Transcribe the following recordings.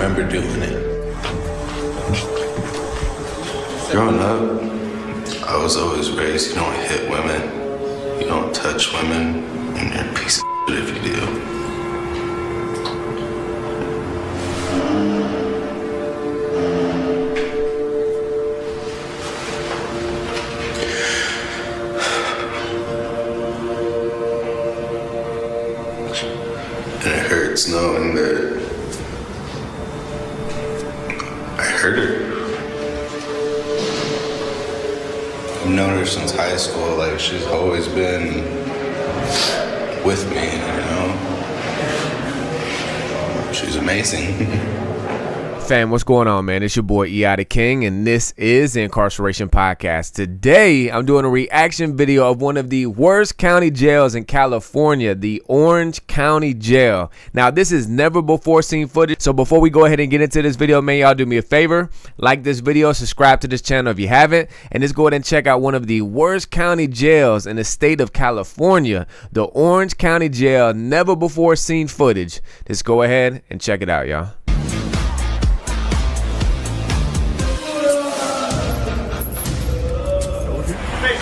remember doing it. Growing up, I was always raised, you don't hit women, you don't touch women, and you're a piece of shit if you do. And it hurts knowing that I hurt her. I've known her since high school, like she's always been with me, you know? She's amazing. Fam, what's going on, man? It's your boy E.I. the King, and this is the Incarceration Podcast. Today, I'm doing a reaction video of one of the worst county jails in California, the Orange County Jail. Now, this is never before seen footage, so before we go ahead and get into this video, man, y'all do me a favor. Like this video, subscribe to this channel if you haven't, and just go ahead and check out one of the worst county jails in the state of California, the Orange County Jail, never before seen footage. Just go ahead and check it out, y'all.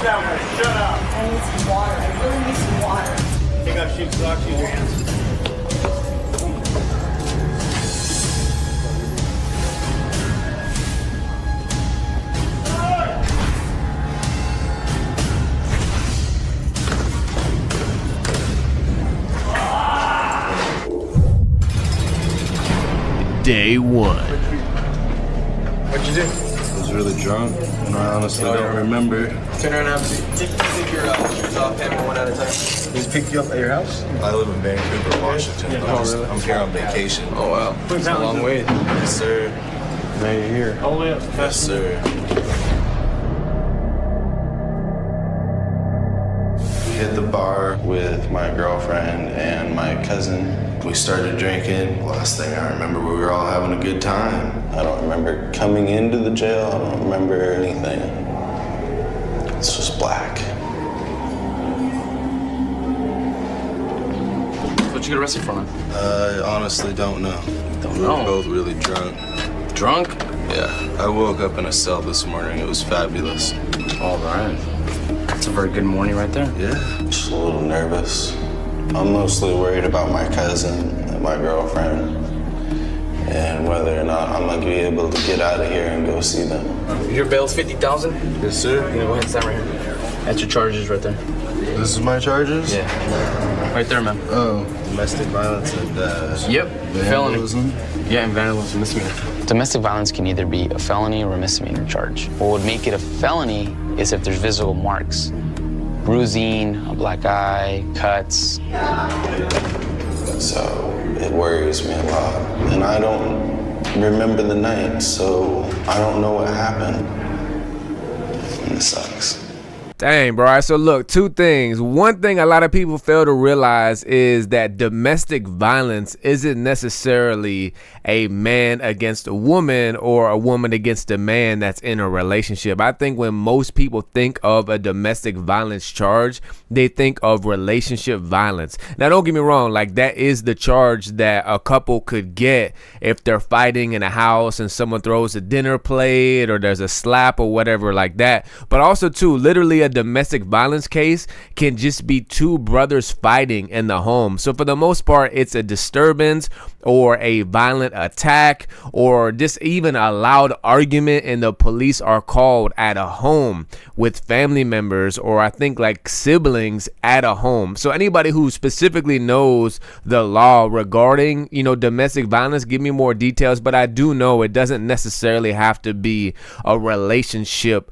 That way. Shut up. I need some water. I really need some water. Take off sheep's socks, use your hands. Day one. What'd you do? I was really drunk, and I honestly don't remember. Turn around and take your shoes off, hammer one at a time. He's picked you up at your house? I live in Vancouver, Washington. I'm here on vacation. Oh, wow. It's a long way. Yes, sir. Now you're here. All the way up. Yes, sir. We hit the bar with my girlfriend and my cousin. We started drinking. Last thing I remember, we were all having a good time. I don't remember coming into the jail. I don't remember anything. It's just black. What'd you get arrested for, man? I honestly don't know. Don't We were know. both really drunk. Drunk? Yeah, I woke up in a cell this morning. It was fabulous. All right. That's a very good morning right there. Yeah, just a little nervous. I'm mostly worried about my cousin and my girlfriend and whether or not I'm gonna be able to get out of here and go see them. Your bail's $50,000? Yes, sir. Yeah, go ahead and stand right here. That's your charges right there. This is my charges? Yeah. Right there, man. Oh, domestic violence and Yep. vandalism. Felony. Yeah, and vandalism, misdemeanor. Domestic violence can either be a felony or a misdemeanor charge. What would make it a felony is if there's visible marks. Bruising, a black eye, cuts. So it worries me a lot. And I don't remember the night, so I don't know what happened. And it sucks. Dang, bro. All right, so look, two things. One thing a lot of people fail to realize is that domestic violence isn't necessarily a man against a woman or a woman against a man that's in a relationship. I think when most people think of a domestic violence charge, they think of relationship violence. Now, don't get me wrong, like that is the charge that a couple could get if they're fighting in a house and someone throws a dinner plate or there's a slap or whatever like that. But also, too, literally a domestic violence case can just be two brothers fighting in the home. So for the most part, it's a disturbance or a violent attack or just even a loud argument, and the police are called at a home with family members or I think like siblings at a home. So anybody who specifically knows the law regarding, you know, domestic violence, give me more details. But I do know it doesn't necessarily have to be a relationship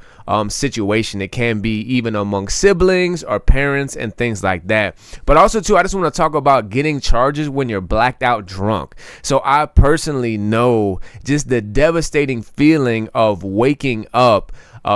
situation. It can be even among siblings or parents and things like that. But also too, I just want to talk about getting charges when you're blacked out drunk. So I personally know just the devastating feeling of waking up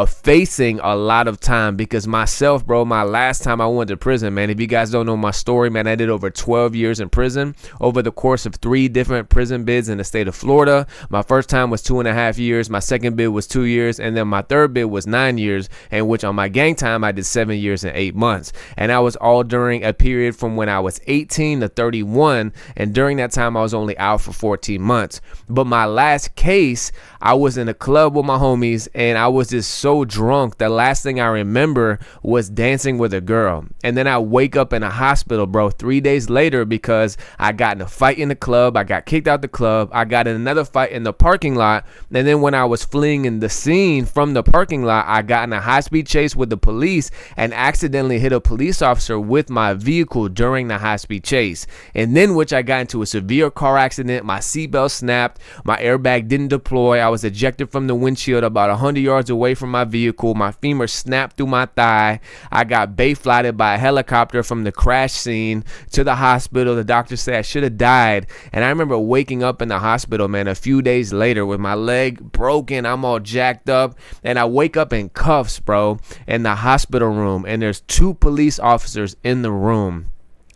facing a lot of time. Because myself, bro, my last time I went to prison, man, if you guys don't know my story, man, I did over 12 years in prison over the course of 3 different prison bids in the state of Florida. My first time was 2.5 years. My second bid was 2 years. And then my third bid was 9 years, in which on my gang time, I did 7 years and 8 months. And that was all during a period from when I was 18 to 31. And during that time, I was only out for 14 months. But my last case, I was in a club with my homies, and I was just so drunk. The last thing I remember was dancing with a girl. And then I wake up in a hospital, bro, 3 days later, because I got in a fight in the club. I got kicked out the club. I got in another fight in the parking lot. And then when I was fleeing in the scene from the parking lot, I got in a high-speed chase with the police and accidentally hit a police officer with my vehicle during the high-speed chase. And then which I got into a severe car accident. My seatbelt snapped. My airbag didn't deploy. I was ejected from the windshield about 100 yards away from my vehicle. My femur snapped through my thigh. I got bay-flighted by a helicopter from the crash scene to the hospital. The doctor said I should have died. And I remember waking up in the hospital, man, a few days later with my leg broken. I'm all jacked up. And I wake up in cuffs, bro, in the hospital room. And there's 2 police officers in the room.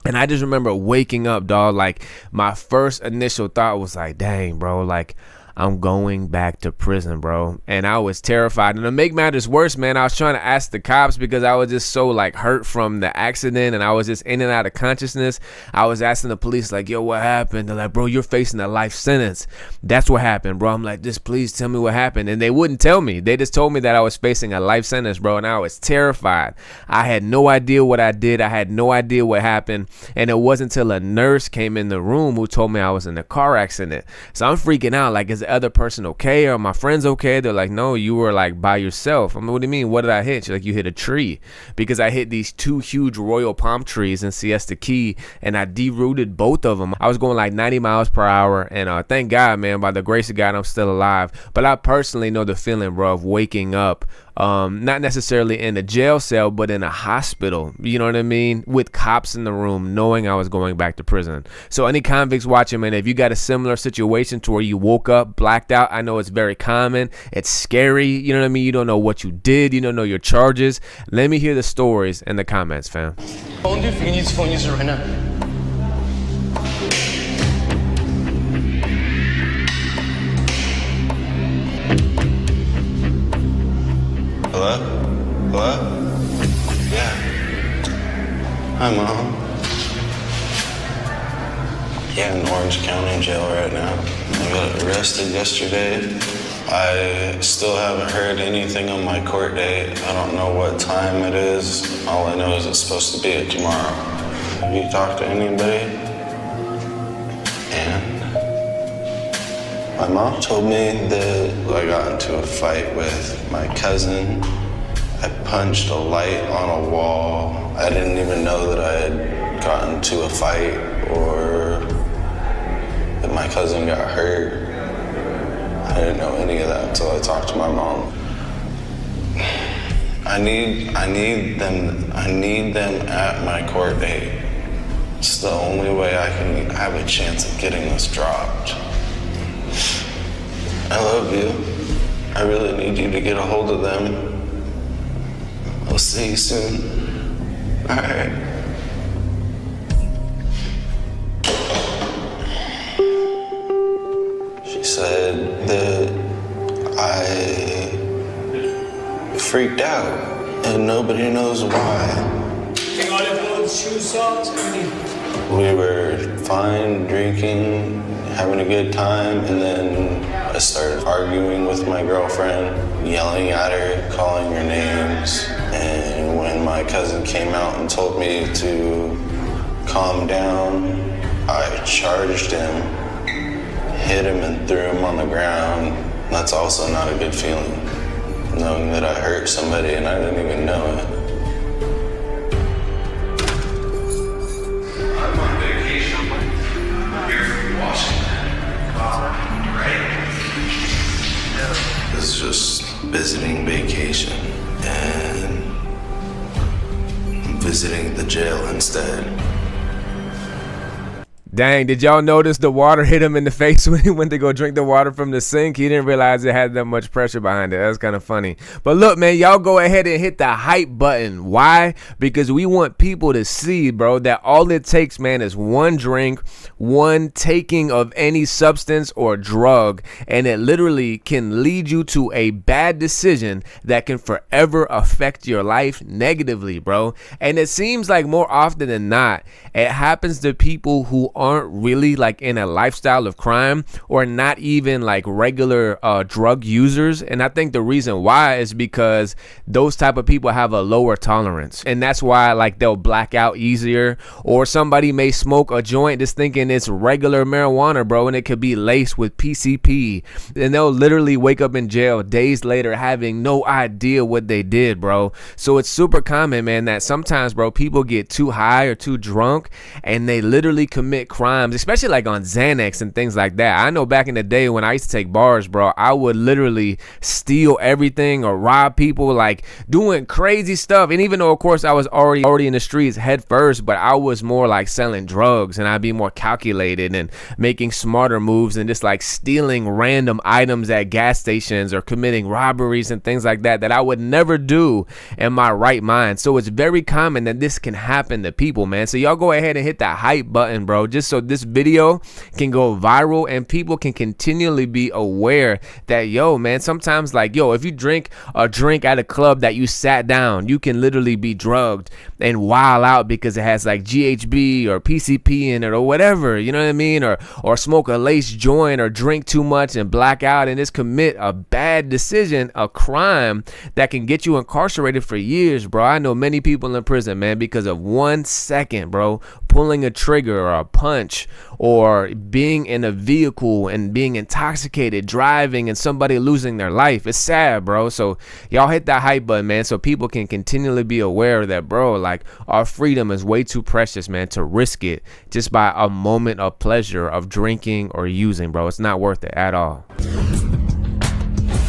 And I just remember waking up, dog. Like, my first initial thought was like, dang, bro, like, I'm going back to prison, bro. And I was terrified. And to make matters worse, man, I was trying to ask the cops because I was just so like hurt from the accident and I was just in and out of consciousness. I was asking the police like, yo, what happened? They're like, bro, you're facing a life sentence. That's what happened, bro. I'm like, just please tell me what happened. And they wouldn't tell me. They just told me that I was facing a life sentence, bro. And I was terrified. I had no idea what I did. I had no idea what happened. And it wasn't until a nurse came in the room who told me I was in a car accident. So I'm freaking out. Like, is the other person okay? Are my friends okay? They're like, no, you were like by yourself. I'm like, what do you mean? What did I hit? She's like, you hit a tree. Because I hit these 2 huge royal palm trees in Siesta Key and I derooted both of them. I was going like 90 miles per hour and thank God, man, by the grace of God, I'm still alive. But I personally know the feeling, bro, of waking up not necessarily in a jail cell, but in a hospital, you know what I mean, with cops in the room, knowing I was going back to prison. So any convicts watching, man, if you got a similar situation to where you woke up blacked out, I know it's very common, it's scary, you know what I mean, you don't know what you did, you don't know your charges. Let me hear the stories in the comments, fam. Phone, dude, if you can use phone, use it right now. Hello? Hello? Yeah. Hi, Mom. Yeah, in Orange County jail right now. I got arrested yesterday. I still haven't heard anything on my court date. I don't know what time it is. All I know is it's supposed to be tomorrow. Have you talked to anybody? And my mom told me that I got into a fight with my cousin. I punched a light on a wall. I didn't even know that I had gotten into a fight or that my cousin got hurt. I didn't know any of that until I talked to my mom. I need them at my court date. It's the only way I can have a chance of getting this dropped. I love you. I really need you to get a hold of them. I'll see you soon. All right. She said that I freaked out and nobody knows why. Take all your clothes, shoes, socks, everything. We were fine, drinking, having a good time, and then I started arguing with my girlfriend, yelling at her, calling her names. And when my cousin came out and told me to calm down, I charged him, hit him and threw him on the ground. That's also not a good feeling, knowing that I hurt somebody and I didn't even know it. I'm on vacation. I'm here from Washington. Right? This is just visiting vacation and visiting the jail instead. Dang, did y'all notice the water hit him in the face when he went to go drink the water from the sink? He didn't realize it had that much pressure behind it. That's kind of funny. But look, man, y'all go ahead and hit the hype button. Why? Because we want people to see, bro, that all it takes, man, is one drink, one taking of any substance or drug, and it literally can lead you to a bad decision that can forever affect your life negatively, bro. And it seems like more often than not, it happens to people who aren't really like in a lifestyle of crime or not even like regular drug users. And I think the reason why is because those type of people have a lower tolerance, and that's why like they'll black out easier. Or somebody may smoke a joint just thinking it's regular marijuana, bro, and it could be laced with PCP, and they'll literally wake up in jail days later having no idea what they did, bro. So it's super common, man, that sometimes, bro, people get too high or too drunk and they literally commit crimes, especially like on Xanax and things like that. I know back in the day when I used to take bars, bro, I would literally steal everything or rob people, like doing crazy stuff. And even though, of course, I was already in the streets head first, but I was more like selling drugs, and I'd be more calculated and making smarter moves and just like stealing random items at gas stations or committing robberies and things like that I would never do in my right mind. So it's very common that this can happen to people, man. So y'all go ahead and hit that hype button, bro, just so this video can go viral and people can continually be aware that, yo, man, sometimes like, yo, if you drink a drink at a club that you sat down, you can literally be drugged and wild out because it has like GHB or PCP in it or whatever, you know what I mean? Or smoke a lace joint or drink too much and black out and just commit a bad decision, a crime that can get you incarcerated for years, bro. I know many people in prison, man, because of 1 second, bro, pulling a trigger or a punch or being in a vehicle and being intoxicated, driving, and somebody losing their life. It's sad, bro. So y'all hit that hype button, man, so people can continually be aware that, bro, like our freedom is way too precious, man, to risk it just by a moment of pleasure of drinking or using, bro. It's not worth it at all. You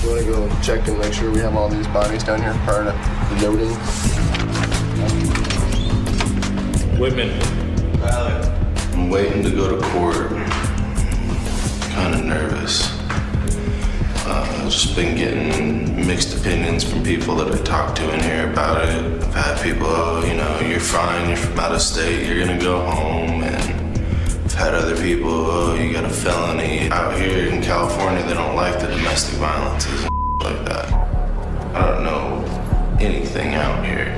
want to go check and make sure we have all these bodies down here prior to loading? Whitman. I'm waiting to go to court. Kind of nervous. I've just been getting mixed opinions from people that I talk to in here about it. I've had people, oh, you know, you're fine, you're from out of state, you're gonna go home. And I've had other people, oh, you got a felony. Out here in California, they don't like the domestic violences and like that. I don't know anything out here.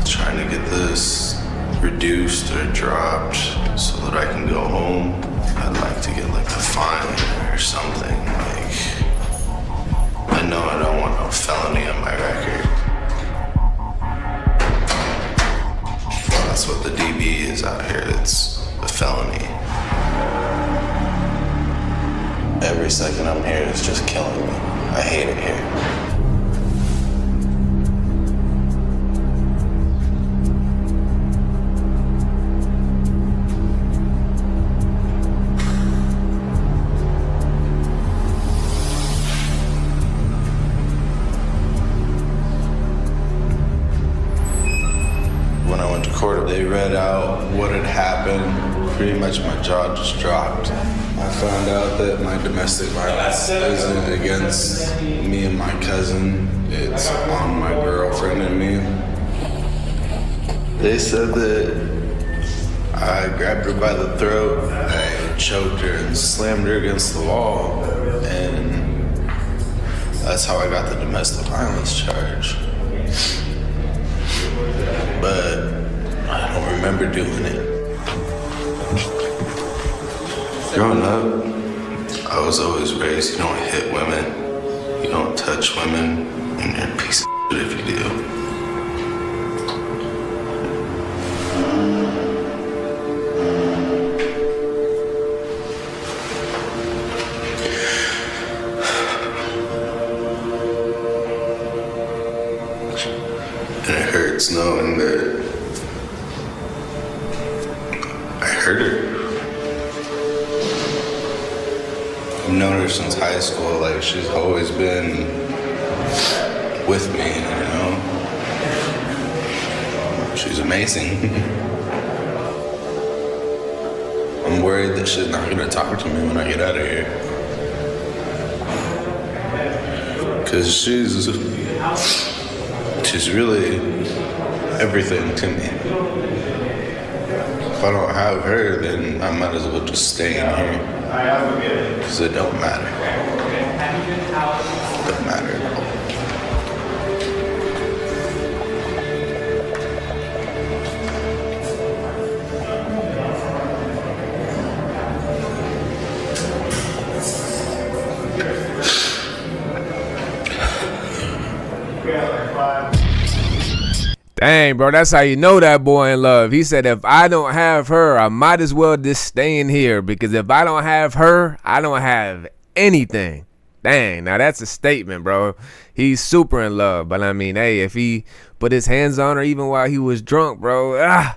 Trying to get this reduced or dropped so that I can go home. I'd like to get like a fine or something. Like, I know I don't want no felony on my record. Well, that's what the DB is out here. It's a felony. Every second I'm here is just killing me. I hate it here. They read out what had happened. Pretty much my jaw just dropped. I found out that my domestic violence isn't against me and my cousin. It's on my girlfriend and me. They said that I grabbed her by the throat, I choked her and slammed her against the wall, and that's how I got the domestic violence charge. But I don't remember doing it. Growing up, I was always raised, you don't hit women, you don't touch women, and you're a piece of shit if you do. And it hurts knowing that I hurt her. I've known her since high school, like she's always been with me, you know? She's amazing. I'm worried that she's not gonna talk to me when I get out of here. Cause she's really everything to me. If I don't have her, then I might as well just stay in here. Cause it don't matter. It don't matter at all. Dang, bro, that's how you know that boy in love. He said, if I don't have her, I might as well just stay in here, because if I don't have her, I don't have anything. Dang, now that's a statement, bro. He's super in love. But I mean, hey, if he put his hands on her even while he was drunk, bro,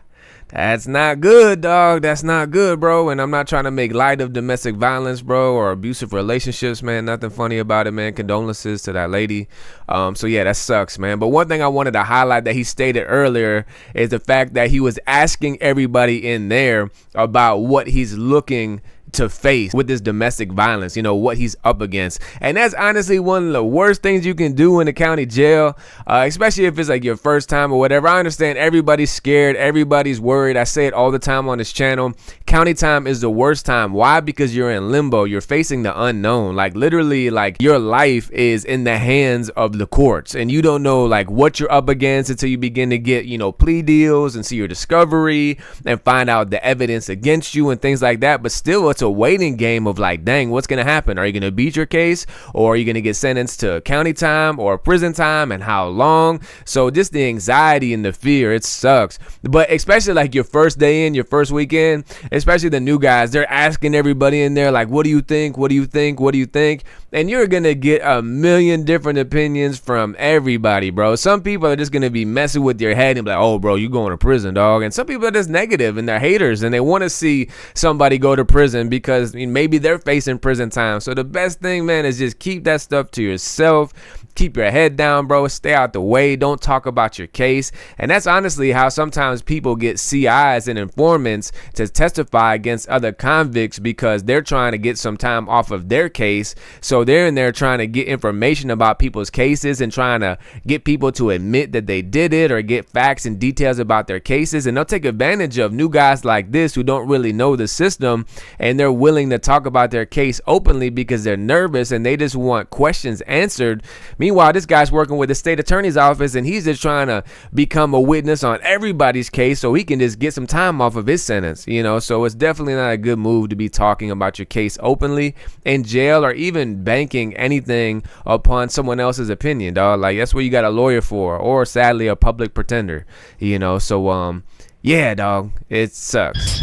that's not good, dog. That's not good, bro. And I'm not trying to make light of domestic violence, bro, or abusive relationships, man. Nothing funny about it, man. Condolences to that lady. So yeah, that sucks, man. But one thing I wanted to highlight that he stated earlier is the fact that he was asking everybody in there about what he's looking to face with this domestic violence, you know, what he's up against. And that's honestly one of the worst things you can do in the county jail, especially if it's like your first time or whatever. I understand everybody's scared, everybody's worried. I say it all the time on this channel. County time is the worst time. Why? Because you're in limbo. You're facing the unknown. Like literally, like your life is in the hands of the courts, and you don't know like what you're up against until you begin to get, you know, plea deals and see your discovery and find out the evidence against you and things like that. But still, it's a waiting game of like, dang, what's gonna happen? Are you gonna beat your case, or are you gonna get sentenced to county time or prison time, and how long? So just the anxiety and the fear, it sucks. But especially like your first day in, your first weekend, especially the new guys, they're asking everybody in there like, what do you think? What do you think? What do you think? And you're gonna get a million different opinions from everybody, bro. Some people are just gonna be messing with your head and be like, oh bro, you going to prison, dog. And some people are just negative and they're haters and they want to see somebody go to prison because maybe they're facing prison time. So the best thing, man, is just keep that stuff to yourself. Keep your head down, bro. Stay out the way. Don't talk about your case. And that's honestly how sometimes people get CIs and informants to testify against other convicts, because they're trying to get some time off of their case. So they're in there trying to get information about people's cases and trying to get people to admit that they did it or get facts and details about their cases. And they'll take advantage of new guys like this who don't really know the system, and they're willing to talk about their case openly because they're nervous and they just want questions answered. Meanwhile, this guy's working with the state attorney's office and he's just trying to become a witness on everybody's case so he can just get some time off of his sentence, you know. So it's definitely not a good move to be talking about your case openly in jail, or even banking anything upon someone else's opinion, dog. Like, that's what you got a lawyer for, or sadly a public pretender, you know. So yeah, dog, it sucks.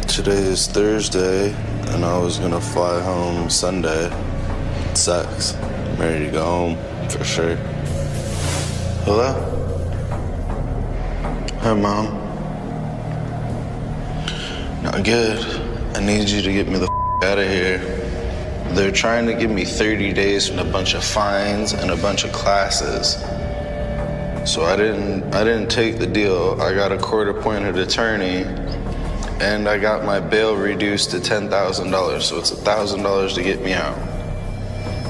Today is Thursday, and I was gonna fly home Sunday. It sucks. I'm ready to go home, for sure. Hello? Hi, Mom. Not good. I need you to get me the out of here. They're trying to give me 30 days and a bunch of fines and a bunch of classes. So I didn't take the deal. I got a court-appointed attorney, and I got my bail reduced to $10,000, so it's $1,000 to get me out.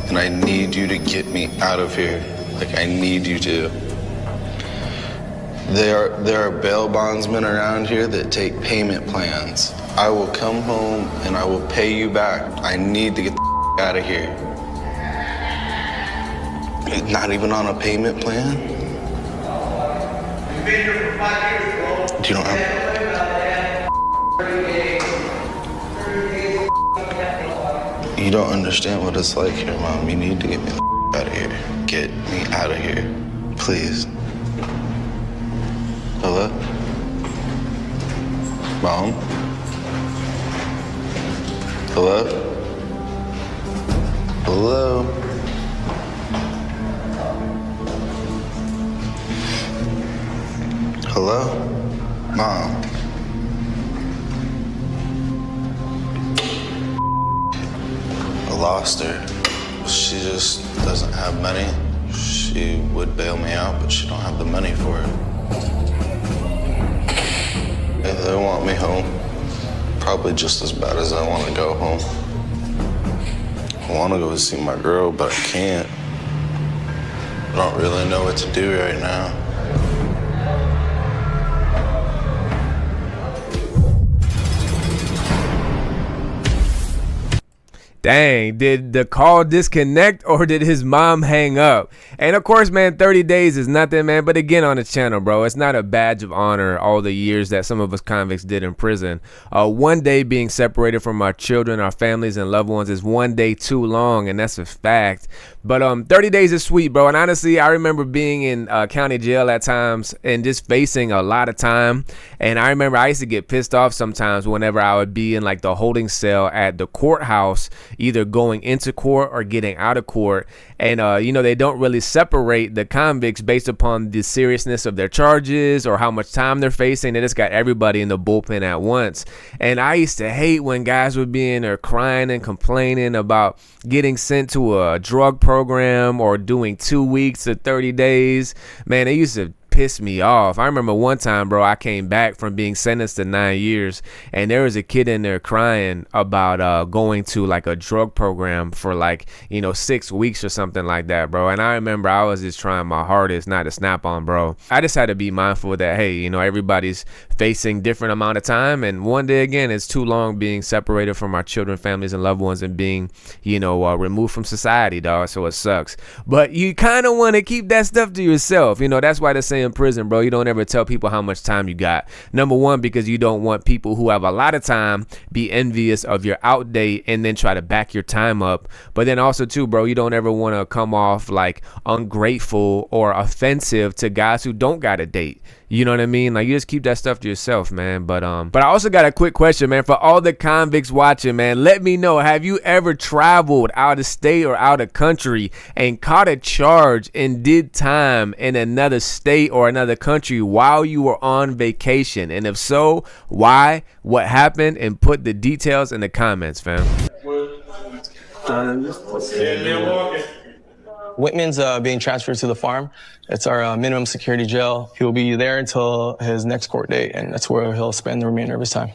And I need you to get me out of here. Like, I need you to. There are bail bondsmen around here that take payment plans. I will come home and I will pay you back. I need to get the out of here. Not even on a payment plan? You've been here for 5 years, bro. You don't have... You don't understand what it's like here, Mom. You need to get me the out of here. Get me out of here. Please. Hello? Mom? Hello? Hello? Hello? Mom? I lost her. She just doesn't have money. She would bail me out, but she don't have the money for it. They want me home, probably just as bad as I want to go home. I want to go see my girl, but I can't. I don't really know what to do right now. Dang, did the call disconnect or did his mom hang up? And of course, man, 30 days is nothing, man. But again, on the channel, bro, it's not a badge of honor all the years that some of us convicts did in prison. One day being separated from our children, our families, and loved ones is one day too long, and that's a fact. But 30 days is sweet, bro. And honestly, I remember being in county jail at times and just facing a lot of time. And I remember I used to get pissed off sometimes whenever I would be in like the holding cell at the courthouse, either going into court or getting out of court. And, you know, they don't really separate the convicts based upon the seriousness of their charges or how much time they're facing. They just got everybody in the bullpen at once. And I used to hate when guys would be in there crying and complaining about getting sent to a drug program or doing 2 weeks or 30 days. Man, they used to piss me off. I remember one time, bro, I came back from being sentenced to 9 years, and there was a kid in there crying about going to like a drug program for like, you know, 6 weeks or something like that, bro. And I remember I was just trying my hardest not to snap on, bro. I just had to be mindful that, hey, you know, everybody's facing different amount of time, and one day again, it's too long being separated from our children, families, and loved ones, and being, you know, removed from society, dog. So it sucks, but you kind of want to keep that stuff to yourself. You know, that's why they say in prison, bro, you don't ever tell people how much time you got. Number one, because you don't want people who have a lot of time be envious of your out date and then try to back your time up. But then also too, bro, you don't ever want to come off like ungrateful or offensive to guys who don't got a date. You know what I mean? Like, you just keep that stuff to yourself, man. But I also got a quick question, man, for all the convicts watching, man. Let me know, have you ever traveled out of state or out of country and caught a charge and did time in another state or another country while you were on vacation? And if so, why? What happened? And put the details in the comments, fam. Whitman's being transferred to the farm. It's our minimum security jail. He'll be there until his next court date, and that's where he'll spend the remainder of his time.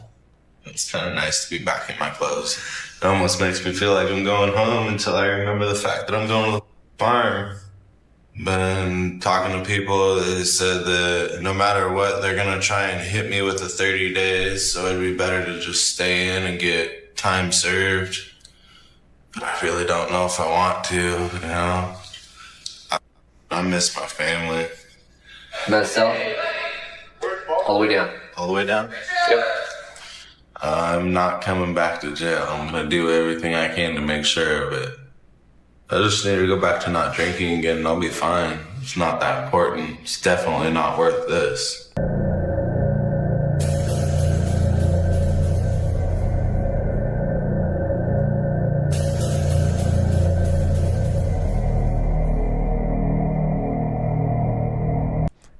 It's kind of nice to be back in my clothes. It almost makes me feel like I'm going home until I remember the fact that I'm going to the farm. Been talking to people that said that no matter what, they're going to try and hit me with the 30 days, so it'd be better to just stay in and get time served. But I really don't know if I want to, you know? I miss my family. Myself? All the way down. All the way down? Yep. I'm not coming back to jail. I'm gonna do everything I can to make sure of it. I just need to go back to not drinking again and I'll be fine. It's not that important. It's definitely not worth this.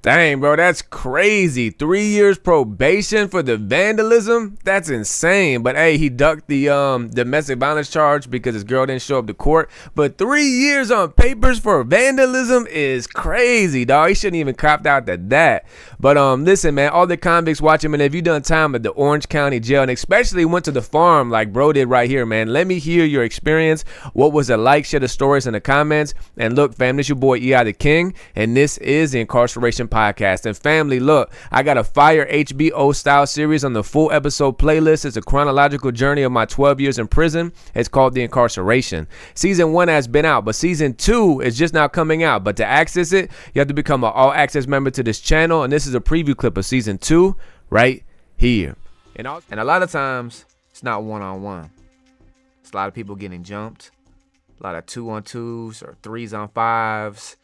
Dang, bro, that's crazy. 3 years probation for the vandalism? That's insane. But hey, he ducked the domestic violence charge because his girl didn't show up to court. But 3 years on papers for vandalism is crazy, dog. He shouldn't even copped out to that. But listen, man, all the convicts watching, man, if you done time at the Orange County Jail and especially went to the farm like bro did right here, man, let me hear your experience. What was it like? Share the stories in the comments. And look, fam, this your boy E.I. the King, and this is the Incarceration Podcast. And family, look, I got a fire HBO style series on the full episode playlist. It's a chronological journey of my 12 years in prison. It's called The Incarceration. Season 1 has been out, but season 2 is just now coming out. But to access it, you have to become an all access member to this channel. And this is a preview clip of season 2 right here. And a lot of times it's not one-on-one. It's a lot of people getting jumped, a lot of 2-on-2s or 3s-on-5s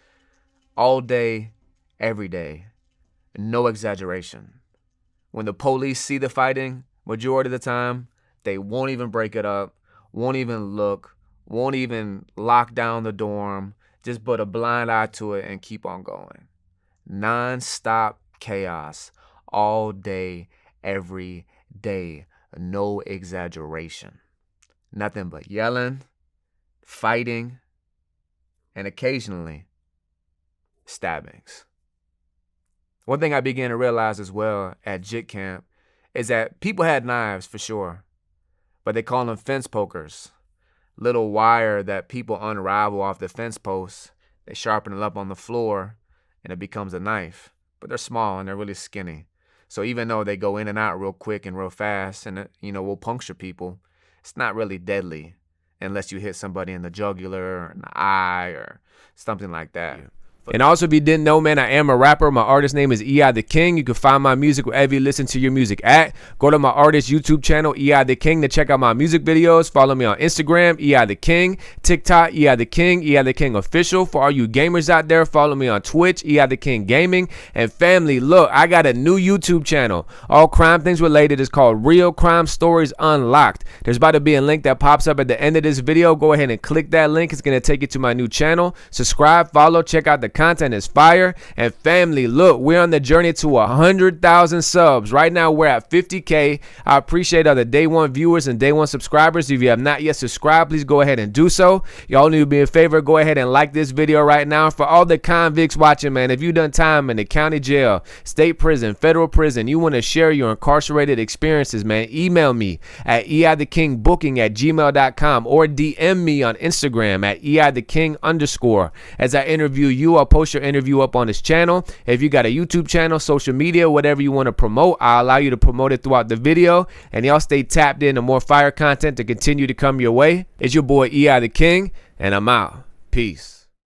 all day, every day. No exaggeration. When the police see the fighting, majority of the time, they won't even break it up, won't even look, won't even lock down the dorm, just put a blind eye to it and keep on going. Non-stop chaos all day, every day. No exaggeration. Nothing but yelling, fighting, and occasionally stabbings. One thing I began to realize as well at JIT camp is that people had knives for sure, but they call them fence pokers. Little wire that people unravel off the fence posts. They sharpen it up on the floor and it becomes a knife. But they're small and they're really skinny. So even though they go in and out real quick and real fast and, will puncture people, it's not really deadly unless you hit somebody in the jugular or in the eye or something like that. Yeah. And also, if you didn't know, man, I am a rapper. My artist name is EI the King. You can find my music wherever you listen to your music at. Go to my artist YouTube channel, EI the King, to check out my music videos. Follow me on Instagram, EI the King, TikTok, EI the King Official. For all you gamers out there, follow me on Twitch, EI the King Gaming. And family, look, I got a new YouTube channel. All crime things related. It's called Real Crime Stories Unlocked. There's about to be a link that pops up at the end of this video. Go ahead and click that link. It's going to take you to my new channel. Subscribe, follow, check out the content is fire. And family, look, we're on the journey to 100,000 subs. Right now we're at 50K. I appreciate all the day one viewers and day one subscribers. If you have not yet subscribed, please go ahead and do so. Y'all need to be a favor, go ahead and like this video right now. For all the convicts watching, man, if you done time in the county jail, state prison, federal prison, you want to share your incarcerated experiences, man, email me at eithekingbooking@gmail.com or DM me on Instagram at eitheking_. As I interview you, I'll post your interview up on this channel. If you got a YouTube channel, social media, whatever you want to promote, I'll allow you to promote it throughout the video. And y'all stay tapped into more fire content to continue to come your way. It's your boy EI the King, and I'm out. Peace.